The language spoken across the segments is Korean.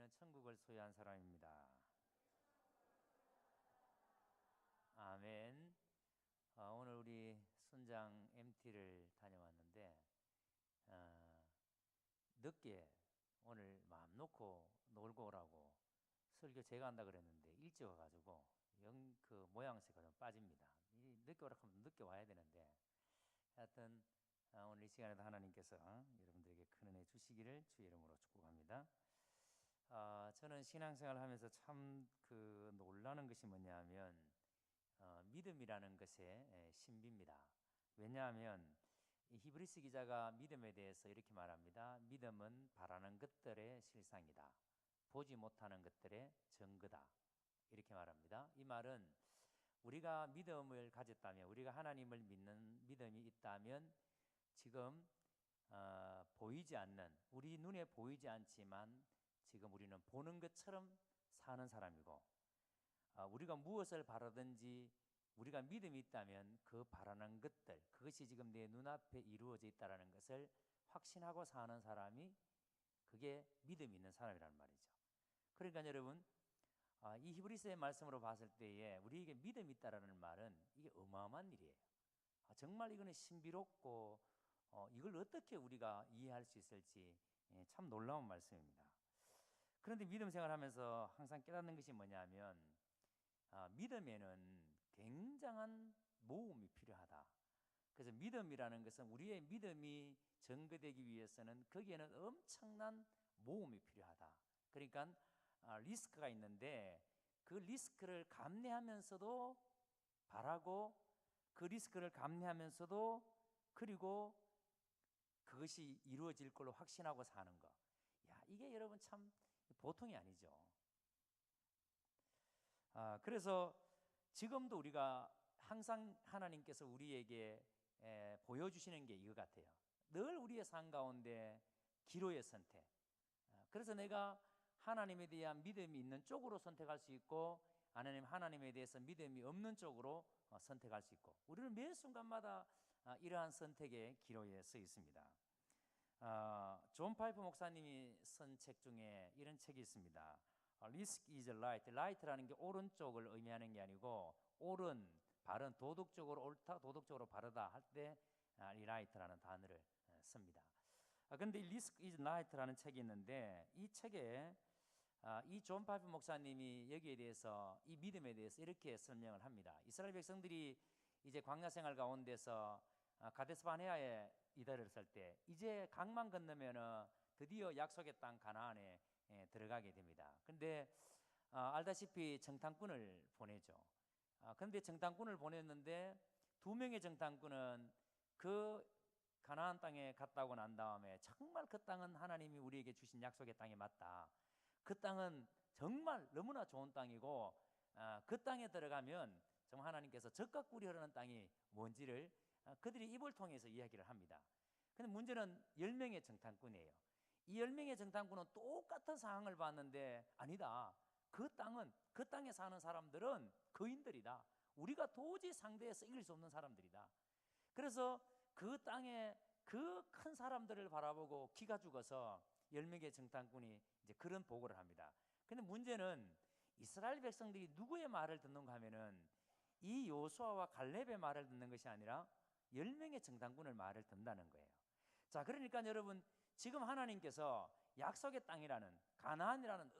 저는 천국을 소유한 사람입니다. 아멘. 오늘 우리 순장 MT를 다녀왔는데 늦게 오늘 마음 놓고 놀고 오라고 설교 제가 한다 그랬는데 일찍 와가지고 그 모양새가 좀 빠집니다. 늦게 오라고 하면 늦게 와야 되는데 하여튼 오늘 이 시간에도 하나님께서 여러분들에게 큰 은혜 주시기를 주의 이름으로 축복합니다. 저는 신앙생활을 하면서 참 놀라는 것이 뭐냐면 믿음이라는 것의 신비입니다. 왜냐하면 이 히브리서 기자가 믿음에 대해서 이렇게 말합니다. 믿음은 바라는 것들의 실상이다. 보지 못하는 것들의 증거다. 이렇게 말합니다. 이 말은 우리가 믿음을 가졌다면, 우리가 하나님을 믿는 믿음이 있다면 지금 보이지 않는, 우리 눈에 보이지 않지만 지금 우리는 보는 것처럼 사는 사람이고, 우리가 무엇을 바라든지 우리가 믿음이 있다면 그 바라는 것들, 그것이 지금 내 눈앞에 이루어져 있다는 것을 확신하고 사는 사람이, 그게 믿음이 있는 사람이라는 말이죠. 그러니까 여러분, 이 히브리서의 말씀으로 봤을 때에 우리에게 믿음이 있다는 말은 이게 어마어마한 일이에요. 정말 이거는 신비롭고 이걸 어떻게 우리가 이해할 수 있을지 참 놀라운 말씀입니다. 그런데 믿음 생활하면서 항상 깨닫는 것이 뭐냐면 믿음에는 굉장한 모험이 필요하다. 그래서 믿음이라는 것은, 우리의 믿음이 증거되기 위해서는 거기에는 엄청난 모험이 필요하다. 그러니까 리스크가 있는데 그 리스크를 감내하면서도 바라고, 그 리스크를 감내하면서도 그리고 그것이 이루어질 걸로 확신하고 사는 것. 이게 여러분 참 보통이 아니죠. 그래서 지금도 우리가 항상 하나님께서 우리에게 보여주시는 게 이거 같아요. 늘 우리의 삶 가운데 기로의 선택. 그래서 내가 하나님에 대한 믿음이 있는 쪽으로 선택할 수 있고, 하나님에 대해서 믿음이 없는 쪽으로 선택할 수 있고, 우리는 매 순간마다 이러한 선택의 기로에 서 있습니다. 존 파이프 목사님이 쓴 책 중에 이런 책이 있습니다. Risk is right. right라는 게 오른쪽을 의미하는 게 아니고, 옳은, 바른, 도덕적으로 옳다, 도덕적으로 바르다 할 때 이 right라는 단어를 씁니다. 그런데 Risk is right라는 책이 있는데, 이 책에 이 존 파이프 목사님이 여기에 대해서, 이 믿음에 대해서 이렇게 설명을 합니다. 이스라엘 백성들이 이제 광야 생활 가운데서 가데스 바네아에 이달을 때 이제 강만 건너면은 드디어 약속의 땅 가나안에 들어가게 됩니다. 그런데 알다시피 정탐꾼을 보내죠. 그런데 정탐꾼을 보냈는데 2명의 정탐꾼은 그 가나안 땅에 갔다 오고 난 다음에 정말 그 땅은 하나님이 우리에게 주신 약속의 땅이 맞다. 그 땅은 정말 너무나 좋은 땅이고 그 땅에 들어가면 정말 하나님께서 젖과 꿀이 흐르는 땅이 뭔지를 그들이 입을 통해서 이야기를 합니다. 근데 문제는 10명의 정탐꾼이에요. 이 10명의 정탐꾼은 똑같은 상황을 봤는데, 아니다, 그 땅은, 그 땅에 사는 사람들은 거인들이다. 우리가 도저히 상대해서 이길 수 없는 사람들이다. 그래서 그 땅에 그 큰 사람들을 바라보고 기가 죽어서 10명의 정탐꾼이 이제 그런 보고를 합니다. 근데 문제는 이스라엘 백성들이 누구의 말을 듣는가 하면은 이 요수아와 갈렙의 말을 듣는 것이 아니라 10명의 정탐꾼의 말을 듣는다는 거예요. 자, 그러니까 여러분, 지금 하나님께서 약속의 땅이라는, 가나안이라는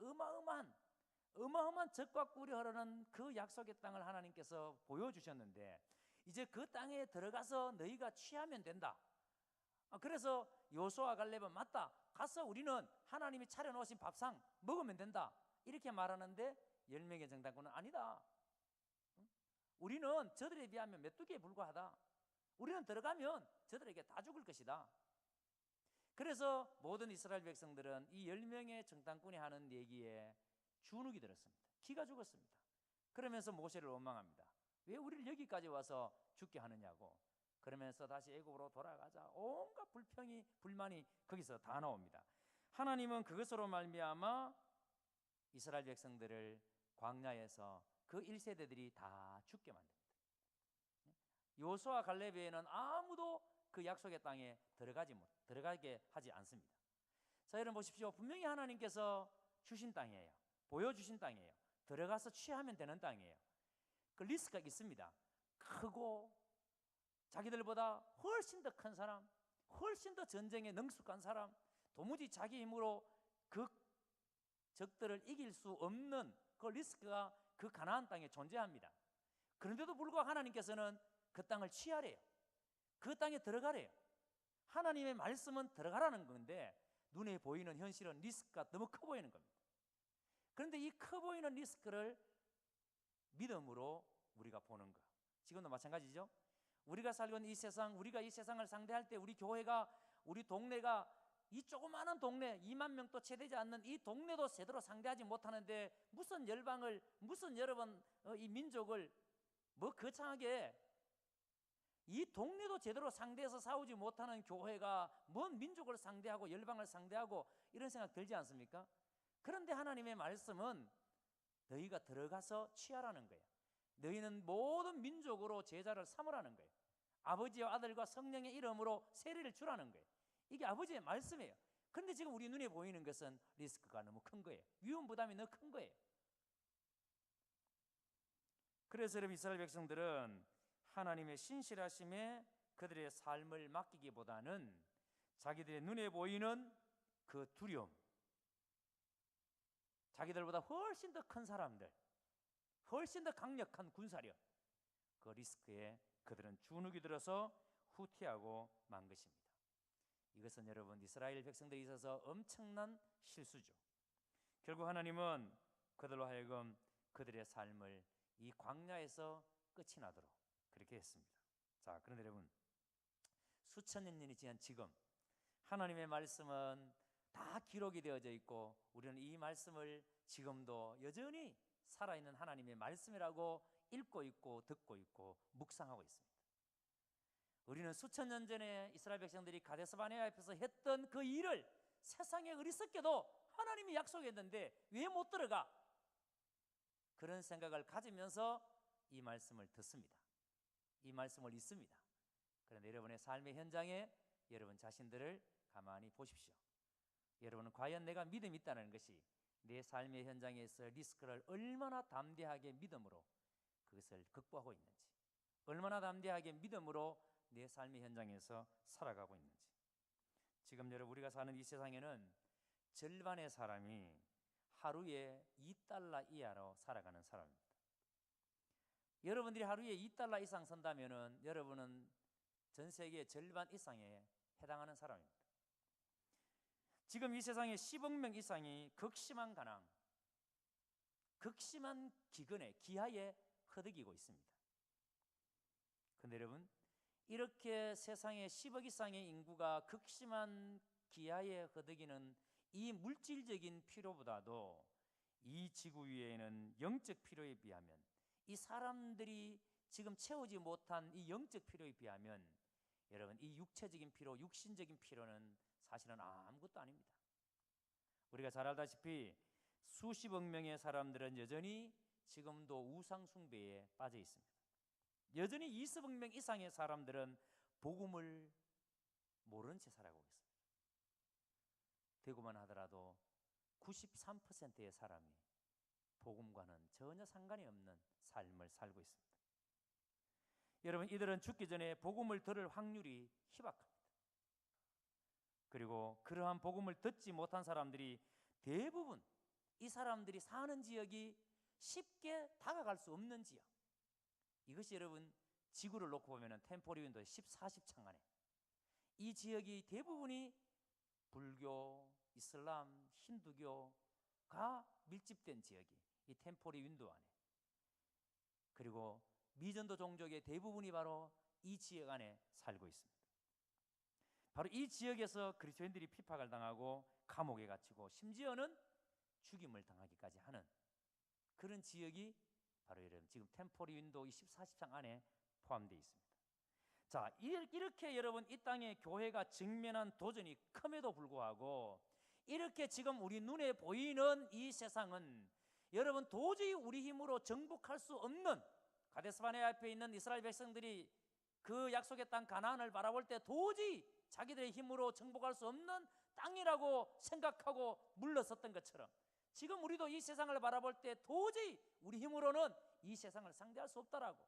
어마어마한 젖과 꿀이 흐르는 그 약속의 땅을 하나님께서 보여주셨는데, 이제 그 땅에 들어가서 너희가 취하면 된다. 그래서 요수아 갈렙은 맞다, 가서 우리는 하나님이 차려놓으신 밥상 먹으면 된다, 이렇게 말하는데 10명의 정탐꾼은 아니다, 우리는 저들에 비하면 메뚜기에 불과하다, 우리는 들어가면 저들에게 다 죽을 것이다. 그래서 모든 이스라엘 백성들은 이 10명의 정탐꾼이 하는 얘기에 주눅이 들었습니다. 기가 죽었습니다. 그러면서 모세를 원망합니다. 왜 우리를 여기까지 와서 죽게 하느냐고. 그러면서 다시 애굽으로 돌아가자, 온갖 불만이 거기서 다 나옵니다. 하나님은 그것으로 말미암아 이스라엘 백성들을 광야에서 그 1세대들이 다 죽게 만듭니다. 요수아 갈렙 외에는 아무도 그 약속의 땅에 들어가게 하지 않습니다. 자, 여러분 보십시오. 분명히 하나님께서 주신 땅이에요. 보여주신 땅이에요. 들어가서 취하면 되는 땅이에요. 그 리스크가 있습니다. 크고 자기들보다 훨씬 더 큰 사람, 훨씬 더 전쟁에 능숙한 사람, 도무지 자기 힘으로 그 적들을 이길 수 없는 그 리스크가 그 가나안 땅에 존재합니다. 그런데도 불구하고 하나님께서는 그 땅을 취하래요. 그 땅에 들어가래요. 하나님의 말씀은 들어가라는 건데 눈에 보이는 현실은 리스크가 너무 커 보이는 겁니다. 그런데 이 커 보이는 리스크를 믿음으로 우리가 보는 것, 지금도 마찬가지죠. 우리가 살고 있는 이 세상, 우리가 이 세상을 상대할 때 우리 교회가, 우리 동네가, 이 조그마한 동네 2만 명도 채 되지 않는 이 동네도 제대로 상대하지 못하는데 무슨 열방을, 무슨 여러분 이 민족을 뭐 거창하게, 이 동네도 제대로 상대해서 싸우지 못하는 교회가 뭔 민족을 상대하고 열방을 상대하고, 이런 생각 들지 않습니까? 그런데 하나님의 말씀은 너희가 들어가서 취하라는 거예요. 너희는 모든 민족으로 제자를 삼으라는 거예요. 아버지와 아들과 성령의 이름으로 세례를 주라는 거예요. 이게 아버지의 말씀이에요. 그런데 지금 우리 눈에 보이는 것은 리스크가 너무 큰 거예요. 위험 부담이 너무 큰 거예요. 그래서 여러분, 이스라엘 백성들은 하나님의 신실하심에 그들의 삶을 맡기기보다는 자기들의 눈에 보이는 그 두려움, 자기들보다 훨씬 더 큰 사람들, 훨씬 더 강력한 군사력, 그 리스크에 그들은 주눅이 들어서 후퇴하고 만 것입니다. 이것은 여러분, 이스라엘 백성들이 있어서 엄청난 실수죠. 결국 하나님은 그들로 하여금 그들의 삶을 이 광야에서 끝이 나도록 그렇게 했습니다. 자, 그런데 여러분, 수천 년이 지난 지금 하나님의 말씀은 다 기록이 되어져 있고 우리는 이 말씀을 지금도 여전히 살아있는 하나님의 말씀이라고 읽고 있고 듣고 있고 묵상하고 있습니다. 우리는 수천 년 전에 이스라엘 백성들이 가데스 바네아 앞에서 했던 그 일을 세상에 어리석게도 하나님이 약속했는데 왜 못 들어가? 그런 생각을 가지면서 이 말씀을 듣습니다. 이 말씀을 읽습니다. 그런데 여러분의 삶의 현장에 여러분 자신들을 가만히 보십시오. 여러분은 과연 내가 믿음이 있다는 것이 내 삶의 현장에서 리스크를 얼마나 담대하게 믿음으로 그것을 극복하고 있는지, 얼마나 담대하게 믿음으로 내 삶의 현장에서 살아가고 있는지. 지금 여러분, 우리가 사는 이 세상에는 절반의 사람이 하루에 $2 이하로 살아가는 사람입니다. 여러분들이 하루에 $2 이상 선다면은 여러분은 전 세계 절반 이상에 해당하는 사람입니다. 지금 이 세상에 10억 명 이상이 극심한 가난, 극심한 기근에, 기하에 허덕이고 있습니다. 그런데 여러분, 이렇게 세상에 10억 이상의 인구가 극심한 기하에 허덕이는 이 물질적인 필요보다도 이 지구 위에는 영적 필요에 비하면, 이 사람들이 지금 채우지 못한 이 영적 필요에 비하면 여러분, 이 육체적인 필요, 육신적인 필요는 사실은 아무것도 아닙니다. 우리가 잘 알다시피 수십억 명의 사람들은 여전히 지금도 우상 숭배에 빠져 있습니다. 여전히 20억 명 이상의 사람들은 복음을 모르는 채 살아가고 있습니다. 되고만 하더라도 93%의 사람이 복음과는 전혀 상관이 없는 삶을 살고 있습니다. 여러분, 이들은 죽기 전에 복음을 들을 확률이 희박합니다. 그리고 그러한 복음을 듣지 못한 사람들이 대부분, 이 사람들이 사는 지역이 쉽게 다가갈 수 없는 지역, 이것이 여러분 지구를 놓고 보면 템포리 윈도의 14십 안에 이 지역이 대부분이 불교, 이슬람, 힌두교가 밀집된 지역이 이 템포리 윈도 안에, 그리고 미전도 종족의 대부분이 바로 이 지역 안에 살고 있습니다. 바로 이 지역에서 그리스도인들이 핍박을 당하고 감옥에 갇히고 심지어는 죽임을 당하기까지 하는 그런 지역이 바로 여러분 지금 템포리 윈도 14십 안에 포함되어 있습니다. 자, 이렇게 여러분 이 땅에 교회가 직면한 도전이 큼에도 불구하고 이렇게 지금 우리 눈에 보이는 이 세상은 여러분 도저히 우리 힘으로 정복할 수 없는, 가데스 바네아 앞에 있는 이스라엘 백성들이 그 약속의 땅 가나안을 바라볼 때 도저히 자기들의 힘으로 정복할 수 없는 땅이라고 생각하고 물러섰던 것처럼 지금 우리도 이 세상을 바라볼 때 도저히 우리 힘으로는 이 세상을 상대할 수 없다라고.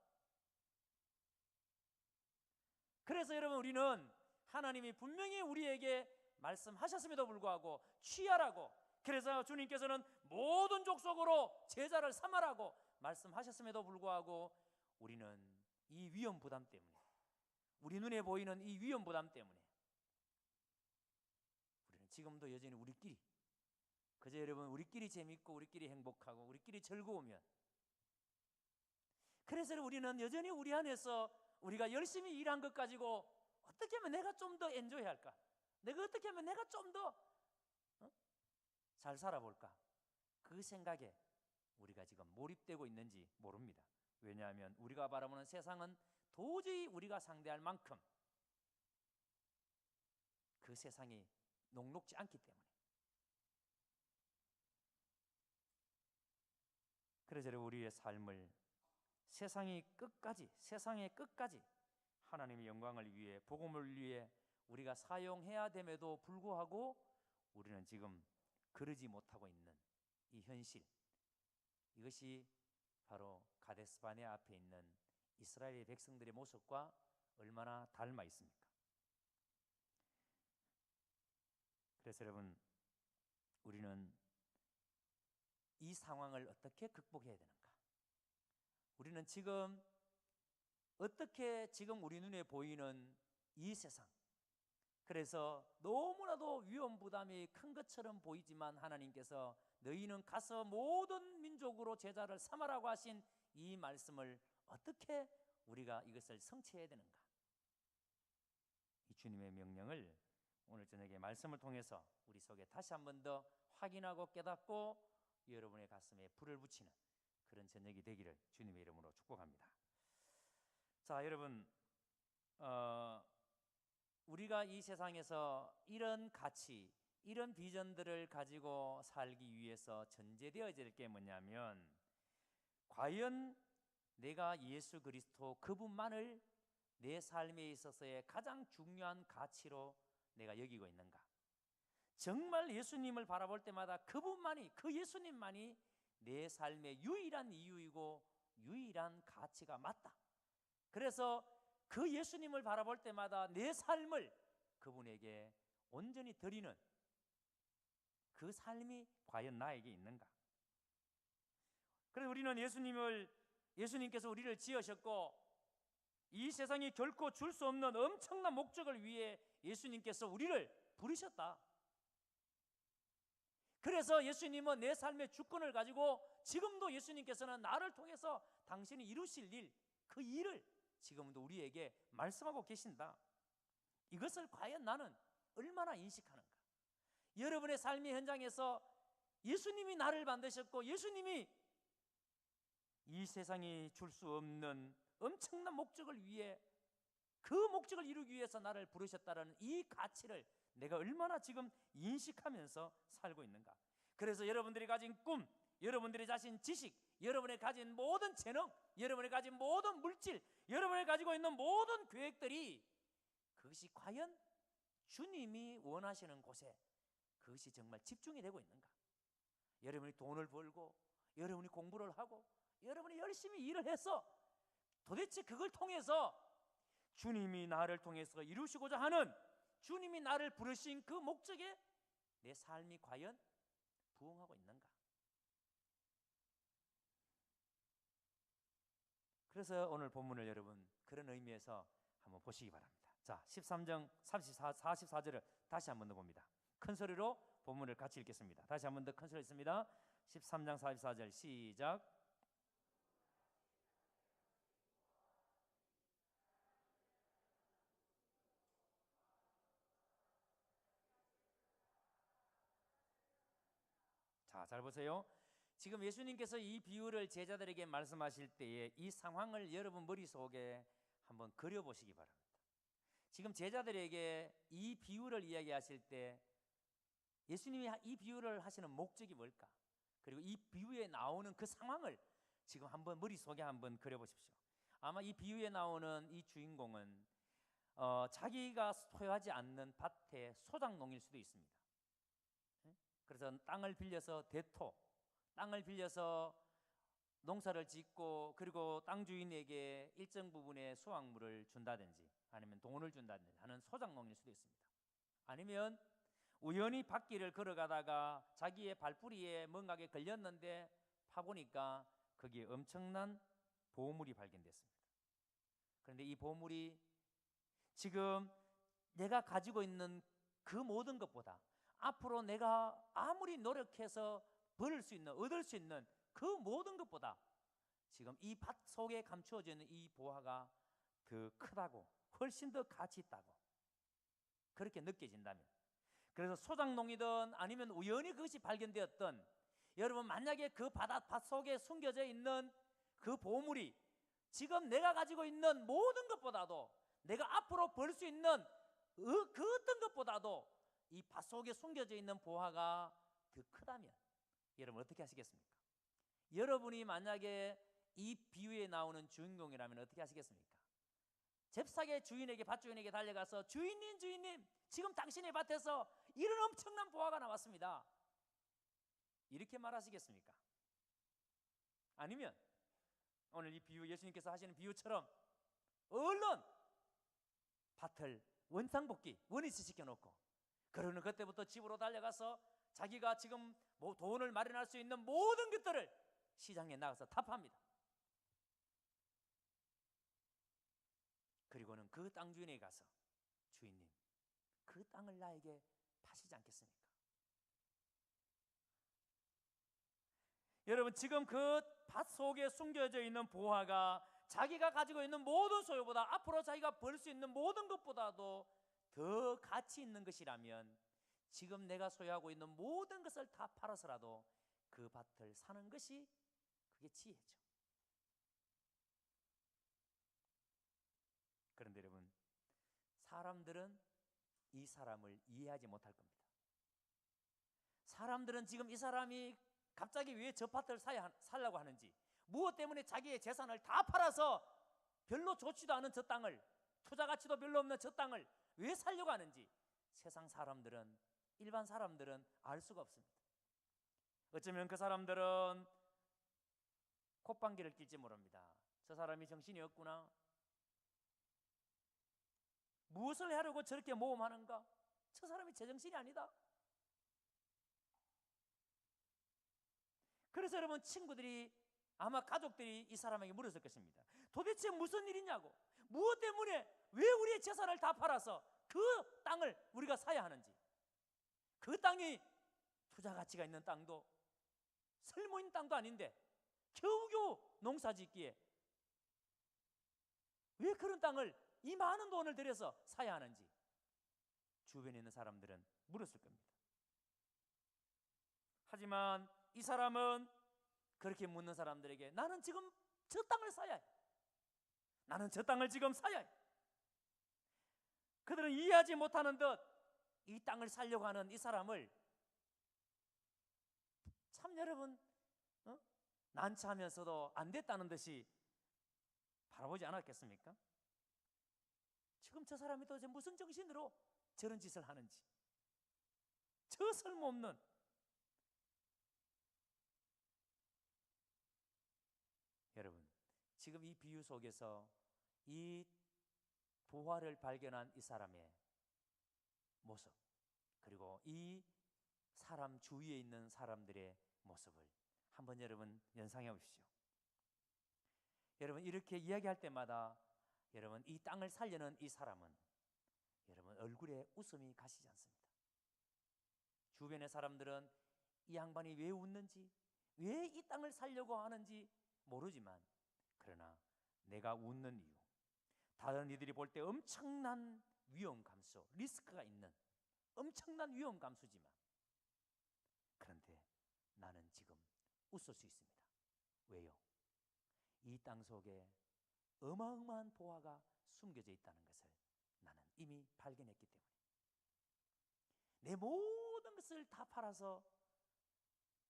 그래서 여러분, 우리는 하나님이 분명히 우리에게 말씀하셨음에도 불구하고 취하라고, 그래서 주님께서는 모든 족속으로 제자를 삼으라고 말씀하셨음에도 불구하고 우리는 이 위험 부담 때문에, 우리 눈에 보이는 이 위험 부담 때문에 우리는 지금도 여전히 우리끼리, 그저 여러분 우리끼리 재밌고 우리끼리 행복하고 우리끼리 즐거우면, 그래서 우리는 여전히 우리 안에서 우리가 열심히 일한 것 가지고 어떻게 하면 내가 좀 더 엔조이 할까, 내가 어떻게 하면 내가 좀 더 잘 살아볼까, 그 생각에 우리가 지금 몰입되고 있는지 모릅니다. 왜냐하면 우리가 바라보는 세상은 도저히 우리가 상대할 만큼 그 세상이 녹록지 않기 때문에. 그래서 우리의 삶을 세상의 끝까지 하나님의 영광을 위해, 복음을 위해 우리가 사용해야 됨에도 불구하고 우리는 지금 그러지 못하고 있는 이 현실, 이것이 바로 가데스 바네아 앞에 있는 이스라엘의 백성들의 모습과 얼마나 닮아 있습니까? 그래서 여러분, 우리는 이 상황을 어떻게 극복해야 되는가? 우리는 지금 어떻게 지금 우리 눈에 보이는 이 세상, 그래서 너무나도 위험 부담이 큰 것처럼 보이지만 하나님께서 너희는 가서 모든 민족으로 제자를 삼으라고 하신 이 말씀을 어떻게 우리가 이것을 성취해야 되는가? 이 주님의 명령을 오늘 저녁에 말씀을 통해서 우리 속에 다시 한 번 더 확인하고 깨닫고 여러분의 가슴에 불을 붙이는 그런 저녁이 되기를 주님의 이름으로 축복합니다. 자, 여러분, 우리가 이 세상에서 이런 가치, 이런 비전들을 가지고 살기 위해서 전제되어질 게 뭐냐면, 과연 내가 예수 그리스도 그분만을 내 삶에 있어서의 가장 중요한 가치로 내가 여기고 있는가? 정말 예수님을 바라볼 때마다 그분만이, 그 예수님만이 내 삶의 유일한 이유이고 유일한 가치가 맞다. 그래서 그 예수님을 바라볼 때마다 내 삶을 그분에게 온전히 드리는 그 삶이 과연 나에게 있는가? 그래서 우리는 예수님께서 우리를 지으셨고 이 세상이 결코 줄 수 없는 엄청난 목적을 위해 예수님께서 우리를 부르셨다. 그래서 예수님은 내 삶의 주권을 가지고 지금도 예수님께서는 나를 통해서 당신이 이루실 일, 그 일을 지금도 우리에게 말씀하고 계신다. 이것을 과연 나는 얼마나 인식하는가? 여러분의 삶의 현장에서 예수님이 나를 만드셨고 예수님이 이 세상이 줄 수 없는 엄청난 목적을 위해, 그 목적을 이루기 위해서 나를 부르셨다는 이 가치를 내가 얼마나 지금 인식하면서 살고 있는가? 그래서 여러분들이 가진 꿈, 여러분들이 가진 지식, 여러분이 가진 모든 재능, 여러분이 가진 모든 물질, 여러분이 가지고 있는 모든 계획들이 그것이 과연 주님이 원하시는 곳에 그것이 정말 집중이 되고 있는가? 여러분이 돈을 벌고 여러분이 공부를 하고 여러분이 열심히 일을 해서 도대체 그걸 통해서 주님이 나를 통해서 이루시고자 하는, 주님이 나를 부르신 그 목적에 내 삶이 과연 부응하고 있는가? 그래서 오늘 본문을 여러분 그런 의미에서 한번 보시기 바랍니다. 자, 13장 44절을 다시 한번 더 봅니다. 큰 소리로 본문을 같이 읽겠습니다. 다시 한번 더 큰 소리 있습니다. 13장 44절 시작. 자, 잘 보세요. 지금 예수님께서 이 비유를 제자들에게 말씀하실 때에 이 상황을 여러분 머릿속에 한번 그려보시기 바랍니다. 지금 제자들에게 이 비유를 이야기하실 때 예수님이 이 비유를 하시는 목적이 뭘까? 그리고 이 비유에 나오는 그 상황을 지금 한번 머릿속에 한번 그려보십시오. 아마 이 비유에 나오는 이 주인공은 자기가 소유하지 않는 밭의 소작농일 수도 있습니다. 그래서 땅을 빌려서 대토, 땅을 빌려서 농사를 짓고 그리고 땅 주인에게 일정 부분의 수확물을 준다든지 아니면 돈을 준다든지 하는 소작농일 수도 있습니다. 아니면 우연히 밭길을 걸어가다가 자기의 발뿌리에 뭔가에 걸렸는데 파보니까 거기에 엄청난 보물이 발견됐습니다. 그런데 이 보물이 지금 내가 가지고 있는 그 모든 것보다 앞으로 내가 아무리 노력해서 벌을 수 있는, 얻을 수 있는 그 모든 것보다 지금 이 밭 속에 감추어져 있는 이 보화가 더 크다고, 훨씬 더 가치 있다고 그렇게 느껴진다면, 그래서 소작농이든 아니면 우연히 그것이 발견되었던, 여러분 만약에 그 밭 속에 숨겨져 있는 그 보물이 지금 내가 가지고 있는 모든 것보다도, 내가 앞으로 벌 수 있는 그 어떤 것보다도 이 밭 속에 숨겨져 있는 보화가 더 크다면 여러분 어떻게 하시겠습니까? 여러분이 만약에 이 비유에 나오는 주인공이라면 어떻게 하시겠습니까? 잽싸게 주인에게, 밭 주인에게 달려가서 주인님, 주인님, 지금 당신의 밭에서 이런 엄청난 보화가 나왔습니다, 이렇게 말하시겠습니까? 아니면 오늘 이 비유, 예수님께서 하시는 비유처럼 얼른 밭을 원상복귀, 원위치 시켜놓고 그러는 그때부터 집으로 달려가서 자기가 지금 돈을 마련할 수 있는 모든 것들을 시장에 나가서 탑합니다. 그리고는 그 땅 주인에게 가서 주인님, 그 땅을 나에게 파시지 않겠습니까? 여러분 지금 그 밭 속에 숨겨져 있는 보화가 자기가 가지고 있는 모든 소유보다, 앞으로 자기가 벌 수 있는 모든 것보다도 더 가치 있는 것이라면 지금 내가 소유하고 있는 모든 것을 다 팔아서라도 그 밭을 사는 것이 그게 지혜죠. 그런데 여러분, 사람들은 이 사람을 이해하지 못할 겁니다. 사람들은 지금 이 사람이 갑자기 왜 저 밭을 살려고 하는지, 무엇 때문에 자기의 재산을 다 팔아서 별로 좋지도 않은 저 땅을, 투자 가치도 별로 없는 저 땅을 왜 살려고 하는지 세상 사람들은, 일반 사람들은 알 수가 없습니다. 어쩌면 그 사람들은 콧방귀를 낄지 모릅니다. 저 사람이 정신이 없구나, 무엇을 하려고 저렇게 모험하는가, 저 사람이 제정신이 아니다. 그래서 여러분, 친구들이, 아마 가족들이 이 사람에게 물었을 것입니다. 도대체 무슨 일이냐고, 무엇 때문에 왜 우리의 재산을 다 팔아서 그 땅을 우리가 사야 하는지, 그 땅이 투자 가치가 있는 땅도 쓸모 있는 땅도 아닌데 겨우겨우 농사 짓기에 왜 그런 땅을 이 많은 돈을 들여서 사야 하는지 주변에 있는 사람들은 물었을 겁니다. 하지만 이 사람은 그렇게 묻는 사람들에게 나는 지금 저 땅을 사야 해, 나는 저 땅을 지금 사야 해. 그들은 이해하지 못하는 듯 이 땅을 살려고 하는 이 사람을 참 여러분 난처하면서도 안 됐다는 듯이 바라보지 않았겠습니까? 지금 저 사람이 도대체 무슨 정신으로 저런 짓을 하는지, 저 쓸모없는, 여러분 지금 이 비유 속에서 이 부활을 발견한 이 사람의 모습, 그리고 이 사람 주위에 있는 사람들의 모습을 한번 여러분 연상해 보십시오. 여러분 이렇게 이야기할 때마다 여러분 이 땅을 살려는 이 사람은 여러분 얼굴에 웃음이 가시지 않습니다. 주변의 사람들은 이 양반이 왜 웃는지, 왜 이 땅을 살려고 하는지 모르지만, 그러나 내가 웃는 이유, 다른 이들이 볼 때 엄청난 위험 감수, 리스크가 있는 엄청난 위험 감수지만, 그런데 나는 지금 웃을 수 있습니다. 왜요? 이 땅 속에 어마어마한 보화가 숨겨져 있다는 것을 나는 이미 발견했기 때문에, 내 모든 것을 다 팔아서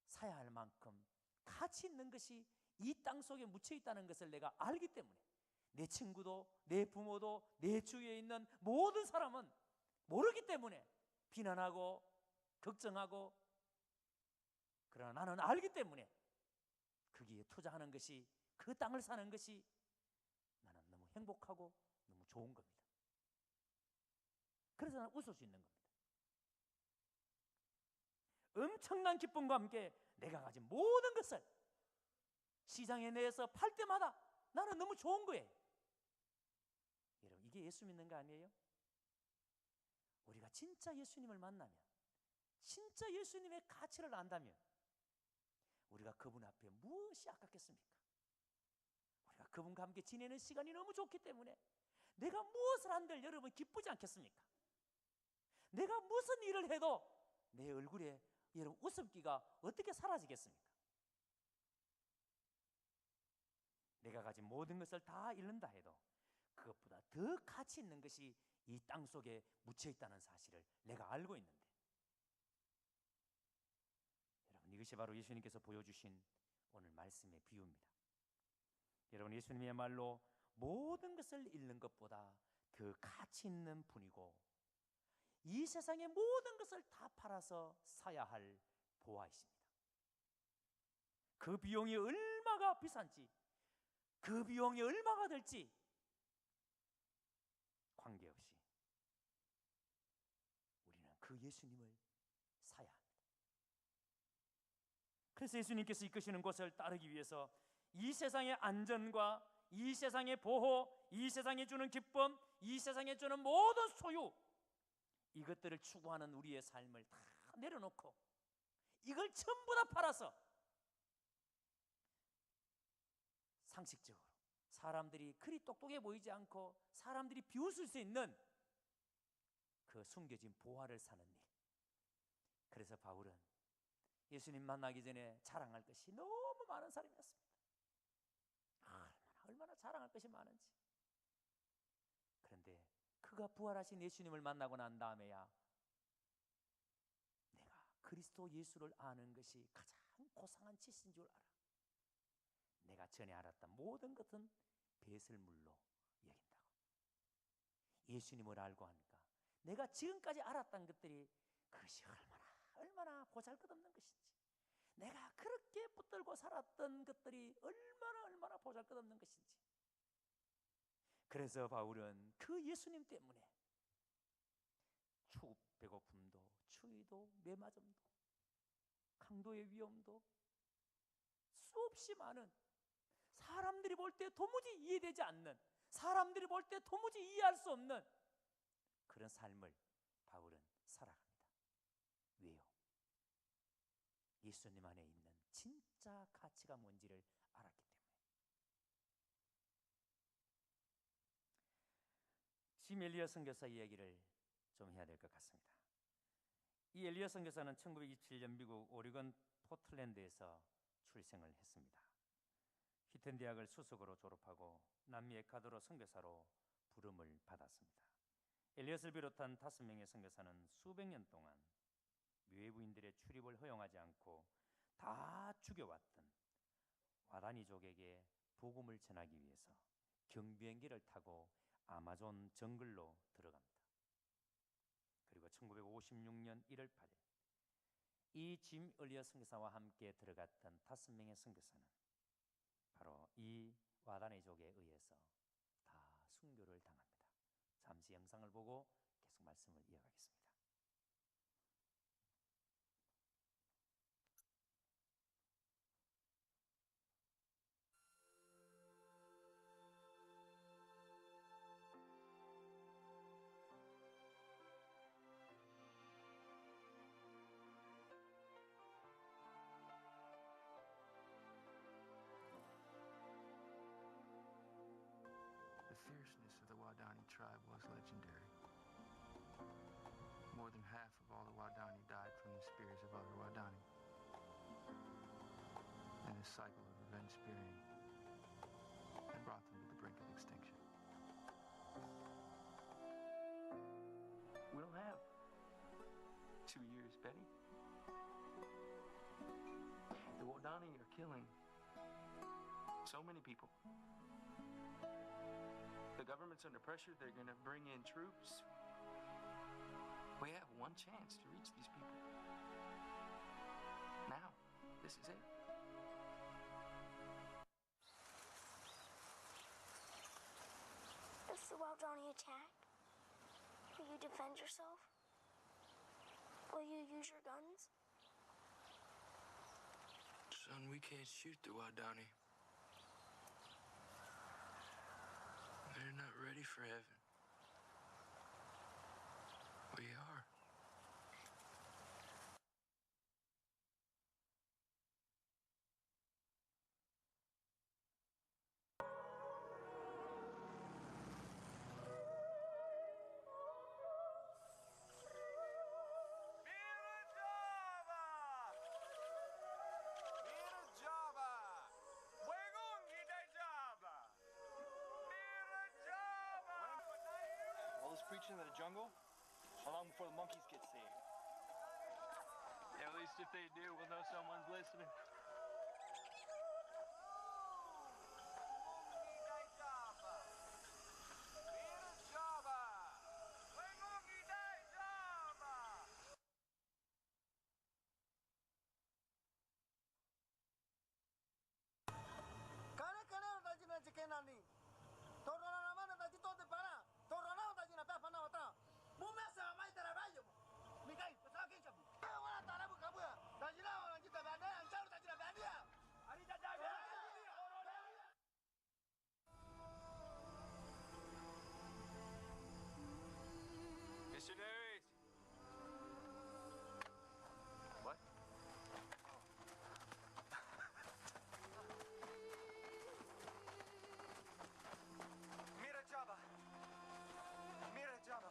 사야 할 만큼 가치 있는 것이 이 땅 속에 묻혀 있다는 것을 내가 알기 때문에, 내 친구도, 내 부모도, 내 주위에 있는 모든 사람은 모르기 때문에 비난하고 걱정하고 그러나 나는 알기 때문에 거기에 투자하는 것이, 그 땅을 사는 것이 나는 너무 행복하고 너무 좋은 겁니다. 그래서 나는 웃을 수 있는 겁니다. 엄청난 기쁨과 함께 내가 가진 모든 것을 시장에 내서 팔 때마다 나는 너무 좋은 거예요. 여러분, 이게 예수 믿는 거 아니에요? 우리가 진짜 예수님을 만나면, 진짜 예수님의 가치를 안다면 우리가 그분 앞에 무엇이 아깝겠습니까? 우리가 그분과 함께 지내는 시간이 너무 좋기 때문에 내가 무엇을 한들 여러분 기쁘지 않겠습니까? 내가 무슨 일을 해도 내 얼굴에 여러분 웃음기가 어떻게 사라지겠습니까? 내가 가진 모든 것을 다 잃는다 해도 그것보다 더 가치 있는 것이 이 땅 속에 묻혀 있다는 사실을 내가 알고 있는데, 여러분, 이것이 바로 예수님께서 보여주신 오늘 말씀의 비유입니다. 여러분, 예수님이야말로 모든 것을 잃는 것보다 더 가치 있는 분이고, 이 세상의 모든 것을 다 팔아서 사야 할 보화이십니다. 그 비용이 얼마가 비싼지, 그 비용이 얼마가 될지 관계없이 우리는 그 예수님을 사야 합니다. 그래서 예수님께서 이끄시는 곳을 따르기 위해서 이 세상의 안전과 이 세상의 보호, 이 세상에 주는 기쁨, 이 세상에 주는 모든 소유, 이것들을 추구하는 우리의 삶을 다 내려놓고 이걸 전부 다 팔아서 상식적으로 사람들이 그리 똑똑해 보이지 않고 사람들이 비웃을 수 있는 그 숨겨진 보화를 사는 일. 그래서 바울은 예수님 만나기 전에 자랑할 것이 너무 많은 사람이었습니다. 얼마나 자랑할 것이 많은지. 그런데 그가 부활하신 예수님을 만나고 난 다음에야 내가 그리스도 예수를 아는 것이 가장 고상한 지식인 줄 알아. 내가 전에 알았던 모든 것은 배설물로 여긴다고. 예수님을 알고 하니까 내가 지금까지 알았던 것들이 그것이 얼마나 보잘것없는 것인지, 내가 그렇게 붙들고 살았던 것들이 얼마나 보잘것없는 것인지. 그래서 바울은 그 예수님 때문에 배고픔도, 추위도, 메마름도, 강도의 위험도, 수없이 많은 사람들이 볼 때 도무지 이해되지 않는, 사람들이 볼 때 도무지 이해할 수 없는 그런 삶을 바울은 살아갑니다. 왜요? 예수님 안에 있는 진짜 가치가 뭔지를 알았기 때문에. 짐 엘리엇 선교사 이야기를 좀 해야 될 것 같습니다. 이 엘리엇 선교사는 1927년 미국 오리건 포틀랜드에서 출생을 했습니다. 휘튼 대학을 수석으로 졸업하고 남미 에콰도르 선교사로 부름을 받았습니다. 엘리엇을 비롯한 5명의 선교사는 수백 년 동안 외부인들의 출입을 허용하지 않고 다 죽여왔던 와다니족에게 복음을 전하기 위해서 경비행기를 타고 아마존 정글로 들어갑니다. 그리고 1956년 1월 8일 이 짐 엘리엇 선교사와 함께 들어갔던 5명의 선교사는 바로 이 와다니족에 의해서 다 순교를 당합니다. 잠시 영상을 보고 계속 말씀을 이어가겠습니다. The fierceness of the Waodani tribe was legendary. More than half of all the Waodani died from the spears of other Waodani. And this cycle of revenge spearing had brought them to the brink of extinction. We don't have 2 years, Betty. The Waodani are killing so many people. The government's under pressure. They're going to bring in troops. We have one chance to reach these people. Now, this This is it. If Sewell Johnny attack, will you defend yourself? Will you use your guns? Son, we can't shoot the Wadani. They're not ready for heaven. We are. All this preaching in the jungle? How long before the monkeys get saved? Yeah, at least if they do, we'll know someone's listening. Missionaries! What? Mira Jabba! Mira Jabba!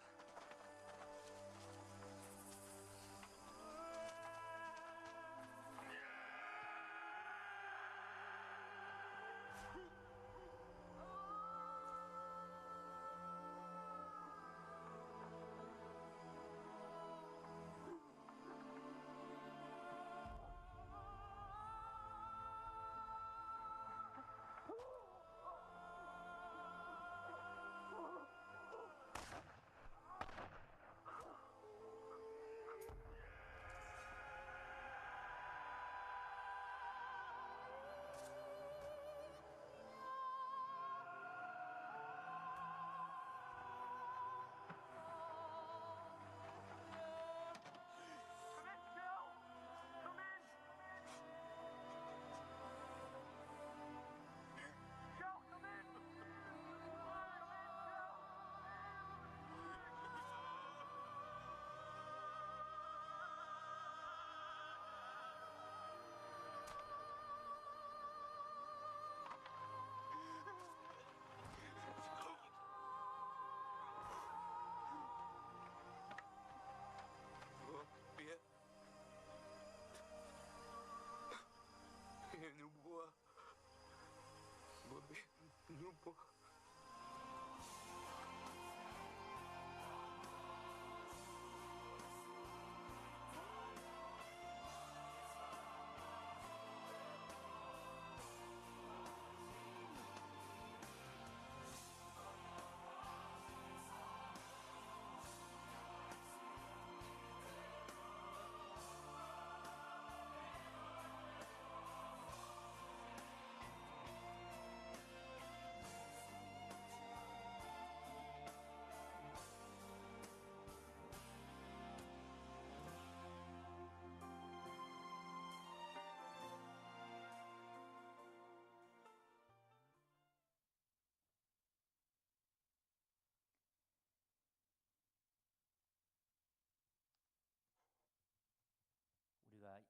우리가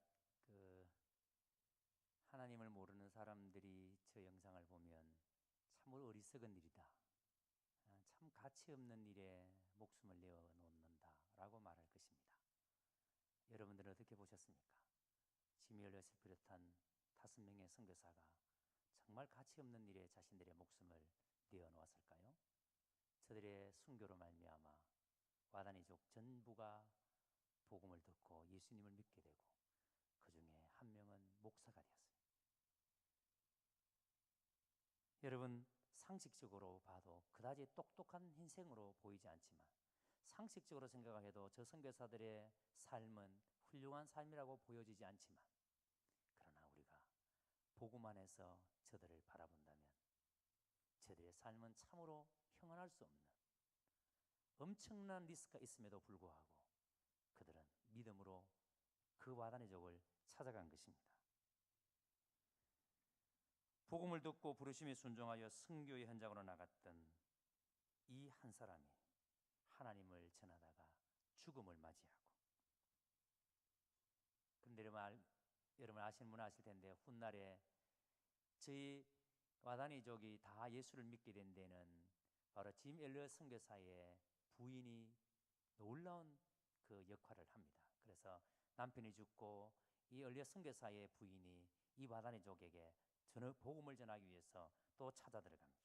그 하나님을 모르는 사람들이 저 영상을 보면 참으로 어리석은 일이다. 참 가치 없는 일에 목숨을 내어놓는다라고 말할 것입니다. 여러분들은 어떻게 보셨습니까? 지미 엘리엇을 비롯한 5명의 선교사가 정말 가치 없는 일에 자신들의 목숨을 내어놓았을까요? 저들의 순교로 말미암아 와다니족 전부가 복음을 듣고 예수님을 믿게 되고 그 중에 한 명은 목사가 되었습니다. 여러분, 상식적으로 봐도 그다지 똑똑한 인생으로 보이지 않지만 상식적으로 생각을 해도 저 선교사들의 삶은 훌륭한 삶이라고 보여지지 않지만 그러나 복음 안에서 저들을 바라본다면 저들의 삶은 참으로 평안할 수 없는 엄청난 리스크가 있음에도 불구하고 그들은 믿음으로 그 와다니족을 찾아간 것입니다. 복음을 듣고 부르심에 순종하여 선교의 현장으로 나갔던 이 한 사람이 하나님을 전하다가 죽음을 맞이하고, 그런데 여러분 아시는 분은 아실 텐데 훗날에 저희 와다니족이 다 예수를 믿게 된 데는 바로 짐 엘리엇 선교사의 부인이 놀라운 그 역할을 합니다. 그래서 남편이 죽고 이 엘리엇 선교사의 부인이 이 와다니족에게 복음을 전하기 위해서 또 찾아 들어갑니다.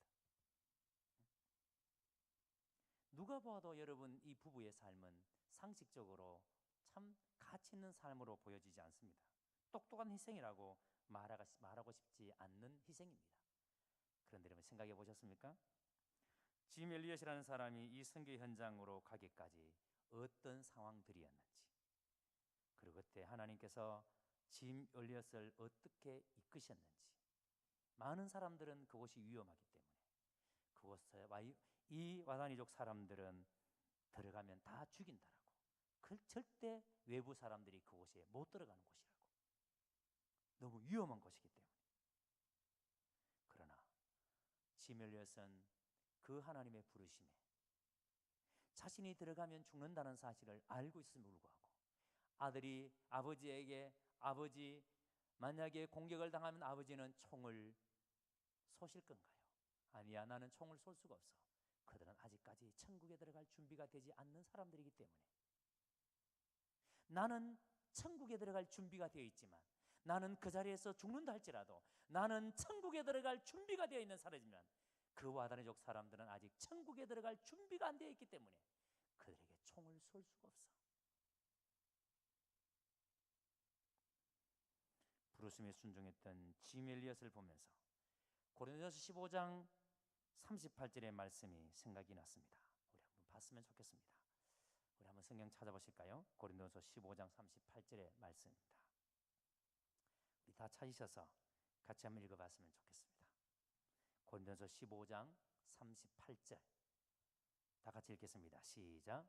누가 봐도 여러분 이 부부의 삶은 상식적으로 참 가치 있는 삶으로 보여지지 않습니다. 똑똑한 희생이라고 말하고 싶지 않는 희생입니다. 그런데 여러분 생각해 보셨습니까? 짐 엘리엇이라는 사람이 이 선교 현장으로 가기까지 어떤 상황들이었는지, 그리고 그때 하나님께서 짐 엘리엇을 어떻게 이끄셨는지. 많은 사람들은 그곳이 위험하기 때문에 그곳에 이 와다니족 사람들은 들어가면 다 죽인다라고, 절대 외부 사람들이 그곳에 못 들어가는 곳이라고, 너무 위험한 곳이기 때문에. 그러나 짐 엘리엇은 그 하나님의 부르심에 자신이 들어가면 죽는다는 사실을 알고 있음에도 불구하고 아들이 아버지에게 아버지 만약에 공격을 당하면 아버지는 총을 쏘실 건가요? 아니야, 나는 총을 쏠 수가 없어. 그들은 아직까지 천국에 들어갈 준비가 되지 않는 사람들이기 때문에, 나는 천국에 들어갈 준비가 되어 있지만, 나는 그 자리에서 죽는다 할지라도 나는 천국에 들어갈 준비가 되어 있는 사람이지만, 그 와다니족 사람들은 아직 천국에 들어갈 준비가 안 되어 있기 때문에 그들에게 총을 쏠 수가 없어. 부르심에 순종했던 짐 엘리엇을 보면서 고린도전서 15장 38절의 말씀이 생각이 났습니다. 우리 한번 봤으면 좋겠습니다. 우리 한번 성경 찾아보실까요? 고린도전서 15장 38절의 말씀입니다. 우리 다 찾으셔서 같이 한번 읽어봤으면 좋겠습니다. 고린도전서 15장 38절 다 같이 읽겠습니다. 시작.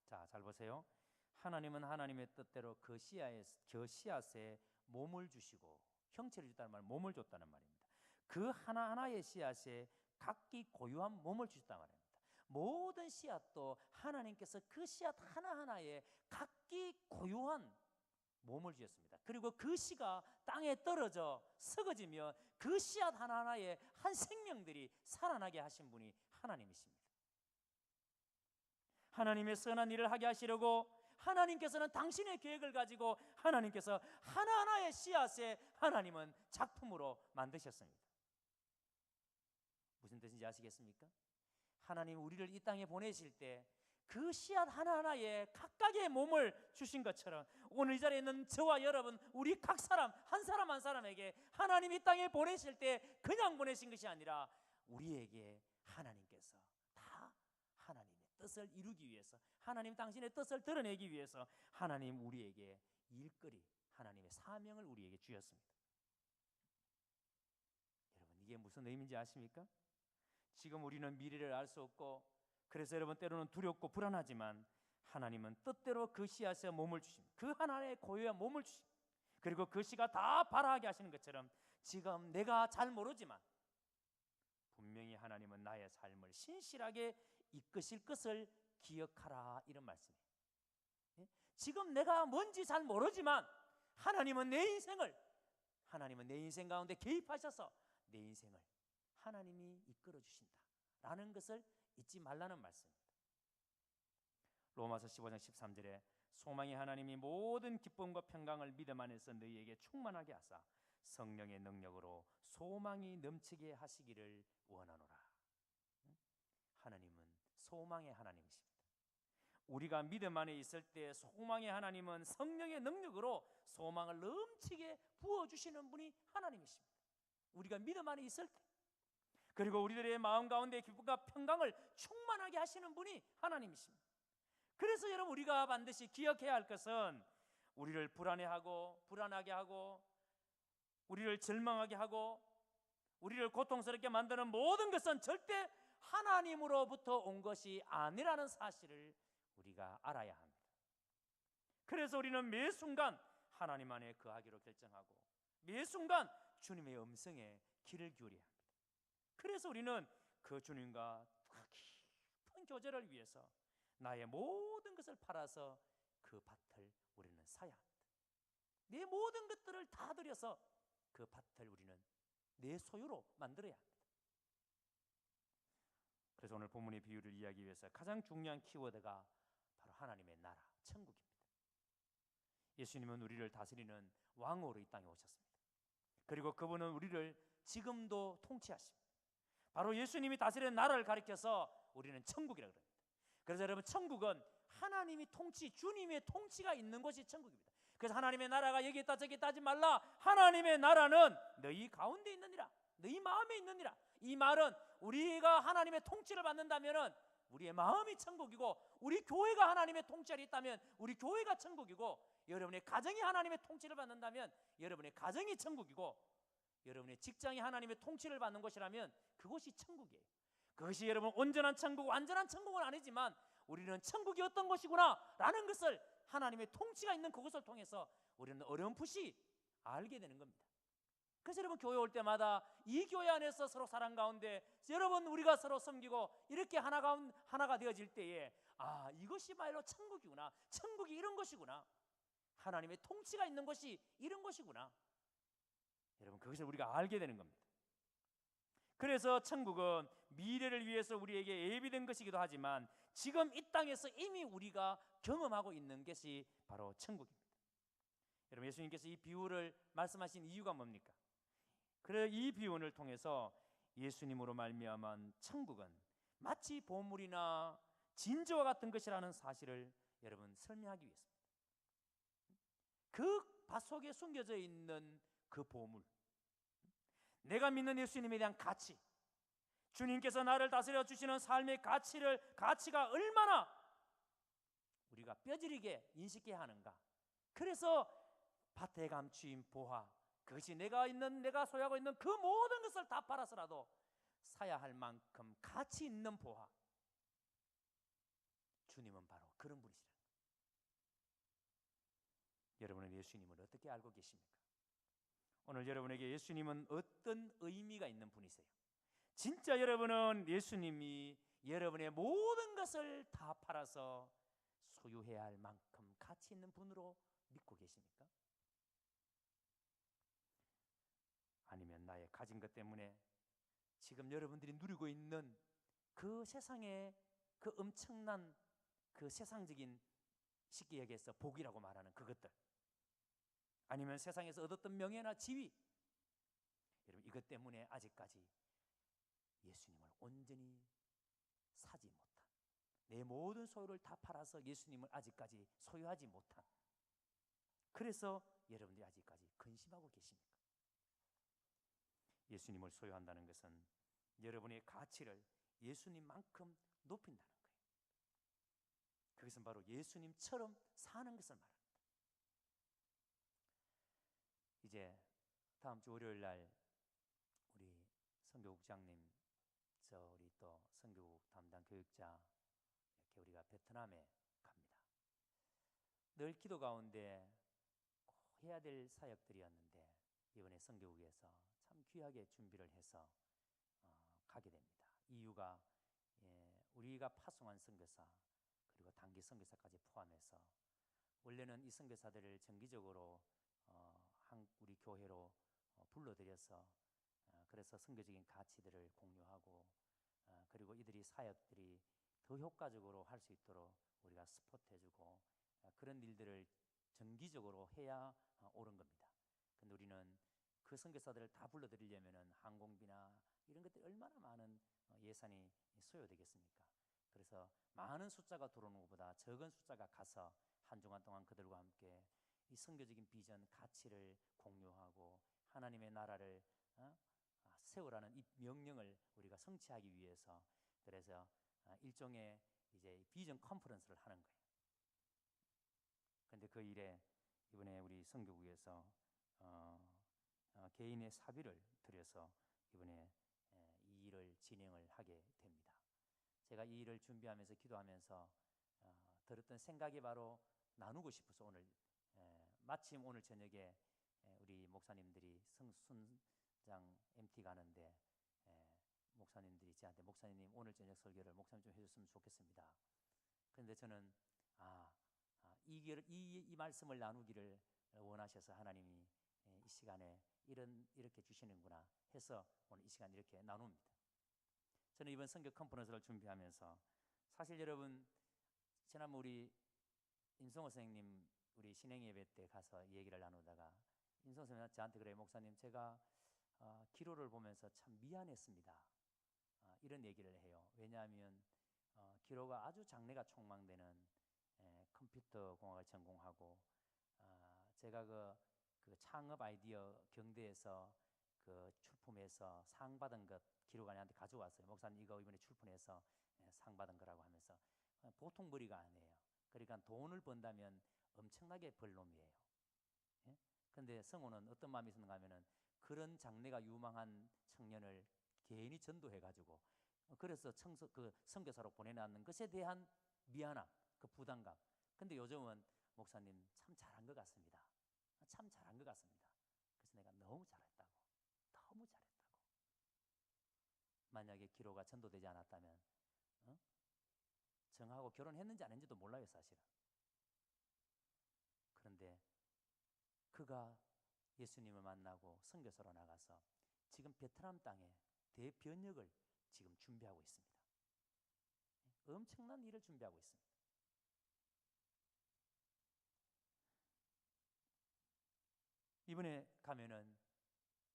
자, 잘 보세요. 하나님은 하나님의 뜻대로 그 씨앗에 몸을 주시고, 형체를 줬다는 말은 몸을 줬다는 말입니다. 그 하나하나의 씨앗에 각기 고유한 몸을 주셨단 말입니다. 모든 씨앗도 하나님께서 그 씨앗 하나하나에 각기 고유한 몸을 주셨습니다. 그리고 그 씨가 땅에 떨어져 썩어지면 그 씨앗 하나하나에 한 생명들이 살아나게 하신 분이 하나님이십니다. 하나님의 선한 일을 하게 하시려고 하나님께서는 당신의 계획을 가지고 하나님께서 하나하나의 씨앗에 하나님은 작품으로 만드셨습니다. 무슨 뜻인지 아시겠습니까? 하나님 우리를 이 땅에 보내실 때 그 씨앗 하나하나에 각각의 몸을 주신 것처럼 오늘 이 자리에 있는 저와 여러분, 우리 각 사람 한 사람 한 사람에게 하나님 이 땅에 보내실 때 그냥 보내신 것이 아니라 우리에게 하나님께서 다 하나님의 뜻을 이루기 위해서, 하나님 당신의 뜻을 드러내기 위해서 하나님 우리에게 일거리, 하나님의 사명을 우리에게 주셨습니다. 여러분, 이게 무슨 의미인지 아십니까? 지금 우리는 미래를 알 수 없고, 그래서 여러분 때로는 두렵고 불안하지만 하나님은 뜻대로 그 씨앗에 몸을 주십니다. 그 하나의 고유한 몸을 주십니다. 그리고 그 씨가 다 발아하게 하시는 것처럼 지금 내가 잘 모르지만 분명히 하나님은 나의 삶을 신실하게 이끄실 것을 기억하라, 이런 말씀이에요. 지금 내가 뭔지 잘 모르지만 하나님은 내 인생 가운데 개입하셔서 내 인생을 하나님이 이끌어 주신다라는 것을 잊지 말라는 말씀입니다. 로마서 15장 13절에 소망의 하나님이 모든 기쁨과 평강을 믿음 안에서 너희에게 충만하게 하사 성령의 능력으로 소망이 넘치게 하시기를 원하노라. 하나님은 소망의 하나님이십니다. 우리가 믿음 안에 있을 때 소망의 하나님은 성령의 능력으로 소망을 넘치게 부어주시는 분이 하나님이십니다. 우리가 믿음 안에 있을 때, 그리고 우리들의 마음 가운데 기쁨과 평강을 충만하게 하시는 분이 하나님이십니다. 그래서 여러분 우리가 반드시 기억해야 할 것은 우리를 불안해하고 불안하게 하고 우리를 절망하게 하고 우리를 고통스럽게 만드는 모든 것은 절대 하나님으로부터 온 것이 아니라는 사실을 우리가 알아야 합니다. 그래서 우리는 매 순간 하나님 안에 거하기로 결정하고 매 순간 주님의 음성에 귀를 기울여야 합니다. 그래서 우리는 그 주님과 깊은 교제를 위해서 나의 모든 것을 팔아서 그 밭을 우리는 사야 합니다. 내 모든 것들을 다 들여서 그 밭을 우리는 내 소유로 만들어야 합니다. 그래서 오늘 본문의 비유를 이해하기 위해서 가장 중요한 키워드가 바로 하나님의 나라, 천국입니다. 예수님은 우리를 다스리는 왕으로 이 땅에 오셨습니다. 그리고 그분은 우리를 지금도 통치하십니다. 바로 예수님이 다스리는 나라를 가리켜서 우리는 천국이라고 합니다. 그래서 여러분, 천국은 하나님이 통치, 주님의 통치가 있는 곳이 천국입니다. 그래서 하나님의 나라가 여기 있다 저기 있다 하지 말라. 하나님의 나라는 너희 가운데 있느니라, 너희 마음에 있느니라. 이 말은 우리가 하나님의 통치를 받는다면 우리의 마음이 천국이고, 우리 교회가 하나님의 통치를 있다면 우리 교회가 천국이고, 여러분의 가정이 하나님의 통치를 받는다면 여러분의 가정이 천국이고, 여러분의 직장이 하나님의 통치를 받는 곳이라면 그곳이 천국이에요. 그것이 여러분 온전한 천국, 완전한 천국은 아니지만 우리는 천국이 어떤 것이구나 라는 것을 하나님의 통치가 있는 그것을 통해서 우리는 어렴풋이 알게 되는 겁니다. 그래서 여러분, 교회 올 때마다 이 교회 안에서 서로 사랑 가운데 여러분 우리가 서로 섬기고 이렇게 하나가 되어질 때에, 아, 이것이 말로 천국이구나, 천국이 이런 것이구나, 하나님의 통치가 있는 것이 이런 것이구나, 여러분 그것을 우리가 알게 되는 겁니다. 그래서 천국은 미래를 위해서 우리에게 예비된 것이기도 하지만 지금 이 땅에서 이미 우리가 경험하고 있는 것이 바로 천국입니다. 여러분, 예수님께서 이 비유를 말씀하신 이유가 뭡니까? 그래, 이 비유를 통해서 예수님으로 말미암은 천국은 마치 보물이나 진주와 같은 것이라는 사실을 여러분 설명하기 위해서입니다. 그 밭 속에 숨겨져 있는 그 보물, 내가 믿는 예수님에 대한 가치, 주님께서 나를 다스려 주시는 삶의 가치가 얼마나 우리가 뼈저리게 인식해야 하는가. 그래서 밭에 감추인 보화, 그것이 내가 소유하고 있는 그 모든 것을 다 팔아서라도 사야 할 만큼 가치 있는 보화, 주님은 바로 그런 분이시라는 거예요. 여러분은 예수님을 어떻게 알고 계십니까? 오늘 여러분에게 예수님은 어떤 의미가 있는 분이세요? 진짜 여러분은 예수님이 여러분의 모든 것을 다 팔아서 소유해야 할 만큼 가치 있는 분으로 믿고 계십니까? 아니면 나의 가진 것 때문에 지금 여러분들이 누리고 있는 그 세상의 그 엄청난 그 세상적인, 쉽게 얘기해서 복이라고 말하는 그것들, 아니면 세상에서 얻었던 명예나 지위, 여러분 이것 때문에 아직까지 예수님을 온전히 사지 못한, 내 모든 소유를 다 팔아서 예수님을 아직까지 소유하지 못한, 그래서 여러분들이 아직까지 근심하고 계십니까? 예수님을 소유한다는 것은 여러분의 가치를 예수님만큼 높인다는 거예요. 그것은 바로 예수님처럼 사는 것을 말합니다. 이제 다음 주 월요일 날 우리 선교국장님, 우리 또 선교국 담당 교육자, 이렇게 우리가 베트남에 갑니다. 늘 기도 가운데 꼭 해야 될 사역들이었는데 이번에 선교국에서 참 귀하게 준비를 해서 가게 됩니다. 이유가 우리가 파송한 선교사 그리고 단기 선교사까지 포함해서 원래는 이 선교사들을 정기적으로 우리 교회로 불러들여서 그래서 선교적인 가치들을 공유하고, 그리고 이들이 사역들이 더 효과적으로 할 수 있도록 우리가 스포트해주고, 그런 일들을 정기적으로 해야 옳은 겁니다. 근데 우리는 그 선교사들을 다 불러들이려면 항공비나 이런 것들이 얼마나 많은 예산이 소요되겠습니까? 그래서 많은 숫자가 들어오는 것보다 적은 숫자가 가서 한 주간 동안 그들과 함께 이 선교적인 비전, 가치를 공유하고 하나님의 나라를 세우라는 이 명령을 우리가 성취하기 위해서, 그래서 일종의 이제 비전 컨퍼런스를 하는 거예요. 근데 그 일에 이번에 우리 선교국에서 개인의 사비를 들여서 이번에 이 일을 진행을 하게 됩니다. 제가 이 일을 준비하면서 기도하면서 들었던 생각이 바로 나누고 싶어서 오늘 마침 오늘 저녁에 우리 목사님들이 성순장 MT 가는데 목사님들이 저한테 목사님 오늘 저녁 설교를 목사님 좀 해줬으면 좋겠습니다. 그런데 저는 이 말씀을 나누기를 원하셔서 하나님이 이 시간에 이렇게 주시는구나 해서 오늘 이 시간 이렇게 나눕니다. 저는 이번 선교 컨퍼런스를 준비하면서 사실 여러분 지난번 우리 임성호 선생님 우리 신행 예배 때 가서 얘기를 나누다가 임성호 선생님이 저한테 그래요. 목사님 제가 기로를 보면서 참 미안했습니다. 이런 얘기를 해요. 왜냐하면 기로가 아주 장래가 촉망되는 컴퓨터 공학을 전공하고 제가 그 창업 아이디어 경대에서 그 출품해서 상 받은 것 기로가 나한테 가져왔어요. 목사님 이거 이번에 출품해서 상 받은 거라고 하면서 보통 벌이가 아니에요. 그러니까 돈을 번다면 엄청나게 벌 놈이에요. 예? 근데 성호는 어떤 마음이 있었는가 하면은 그런 장래가 유망한 청년을 개인이 전도해가지고 그래서 그 선교사로 보내놨는 것에 대한 미안함, 그 부담감. 근데 요즘은 목사님 참 잘한 것 같습니다. 참 잘한 것 같습니다. 그래서 내가 너무 잘했다고, 너무 잘했다고. 만약에 기로가 전도되지 않았다면 정하고 결혼했는지 안 했는지도 몰라요 사실은. 그런데 그가 예수님을 만나고 선교사로 나가서 지금 베트남 땅에 대변역을 지금 준비하고 있습니다. 엄청난 일을 준비하고 있습니다. 이번에 가면은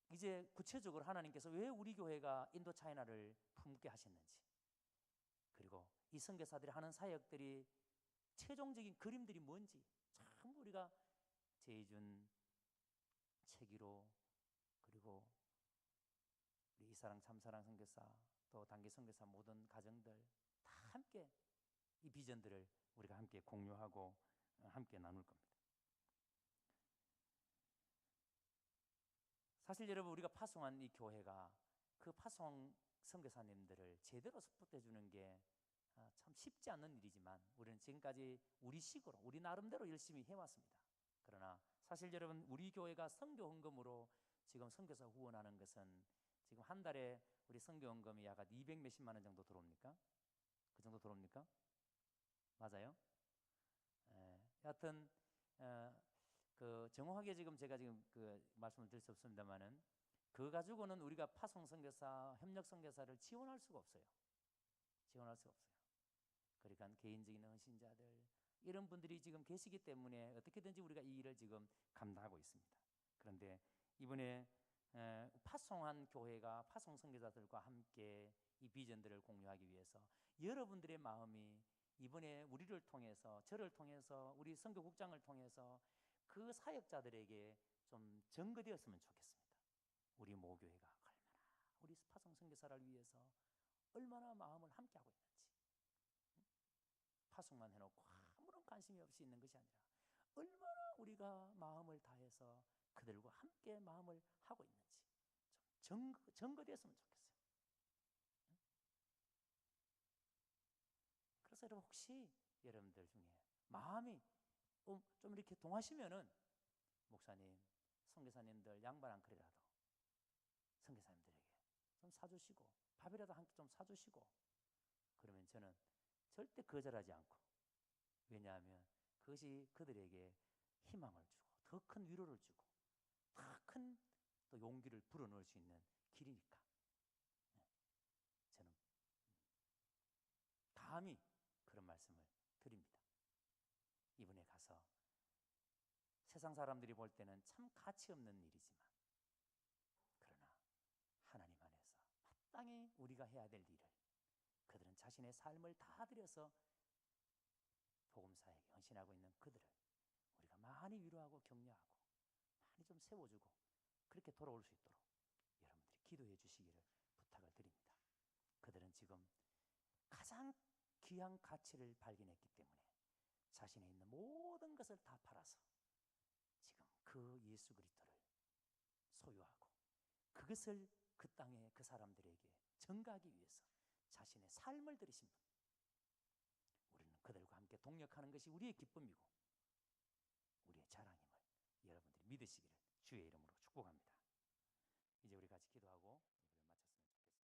이제 구체적으로 하나님께서 왜 우리 교회가 인도 차이나를 품게 하셨는지, 그리고 이 선교사들이 하는 사역들이 최종적인 그림들이 뭔지 참 우리가 제이준, 최기로, 그리고 우리 이사랑 참사랑 선교사, 또 단기 선교사 모든 가정들 다 함께 이 비전들을 우리가 함께 공유하고 함께 나눌 겁니다. 사실 여러분 우리가 파송한 이 교회가 그 파송 선교사님들을 제대로 서포트해 주는 게 참 쉽지 않는 일이지만 우리는 지금까지 우리 식으로 우리 나름대로 열심히 해왔습니다. 그러나 사실 여러분 우리 교회가 선교 헌금으로 지금 선교사 후원하는 것은 지금 한 달에 우리 선교 헌금이 약 200 몇십만 원 정도 들어옵니까? 그 정도 들어옵니까? 맞아요? 여하튼 그 정확하게 지금 제가 그 말씀을 드릴 수 없습니다만은 그 가지고는 우리가 파송 선교사, 협력 선교사를 지원할 수가 없어요. 지원할 수가 없어요. 그러니까 개인적인 헌신자들 이런 분들이 지금 계시기 때문에 어떻게든지 우리가 이 일을 지금 감당하고 있습니다. 그런데 이번에 파송한 교회가 파송 선교사들과 함께 이 비전들을 공유하기 위해서 여러분들의 마음이 이번에 우리를 통해서 저를 통해서 우리 선교국장을 통해서 그 사역자들에게 좀 전거되었으면 좋겠습니다. 우리 모교회가 얼마나 우리 파송 선교사를 위해서 얼마나 마음을 함께하고 있는지, 파송만 해놓고 아무런 관심이 없이 있는 것이 아니라 얼마나 우리가 마음을 다해서 그들과 함께 마음을 하고 있는지 좀 전거되었으면 좋겠어요. 그래서 여러분 혹시 여러분들 중에 마음이 좀 이렇게 동하시면은 목사님, 선교사님들 양반 한 그릇이라도 선교사님들에게 좀 사주시고 밥이라도 한 끼 좀 사주시고 그러면 저는 절대 거절하지 않고, 왜냐하면 그것이 그들에게 희망을 주고 더 큰 위로를 주고 더 큰 또 용기를 불어넣을 수 있는 길이니까 저는 감히 그런 말씀을 드립니다. 이번에 가서 세상 사람들이 볼 때는 참 가치 없는 일이지만 그러나 하나님 안에서 마땅히 우리가 해야 될 일을 그들은 자신의 삶을 다 들여서 복음사에게 헌신하고 있는 그들을 우리가 많이 위로하고 격려하고 많이 좀 세워주고 그렇게 돌아올 수 있도록 여러분들이 기도해 주시기를 부탁을 드립니다. 그들은 지금 가장 귀한 가치를 발견했기 때문에 자신에 있는 모든 것을 다 팔아서 지금 그 예수 그리스도를 소유하고 그것을 그 땅에 그 사람들에게 전가하기 위해서 자신의 삶을 들이신 분. 우리는 그들과 함께 동역하는 것이 우리의 기쁨이고 우리의 자랑임을 여러분들이 믿으시기를 주의 이름으로 축복합니다. 이제 우리 같이 기도하고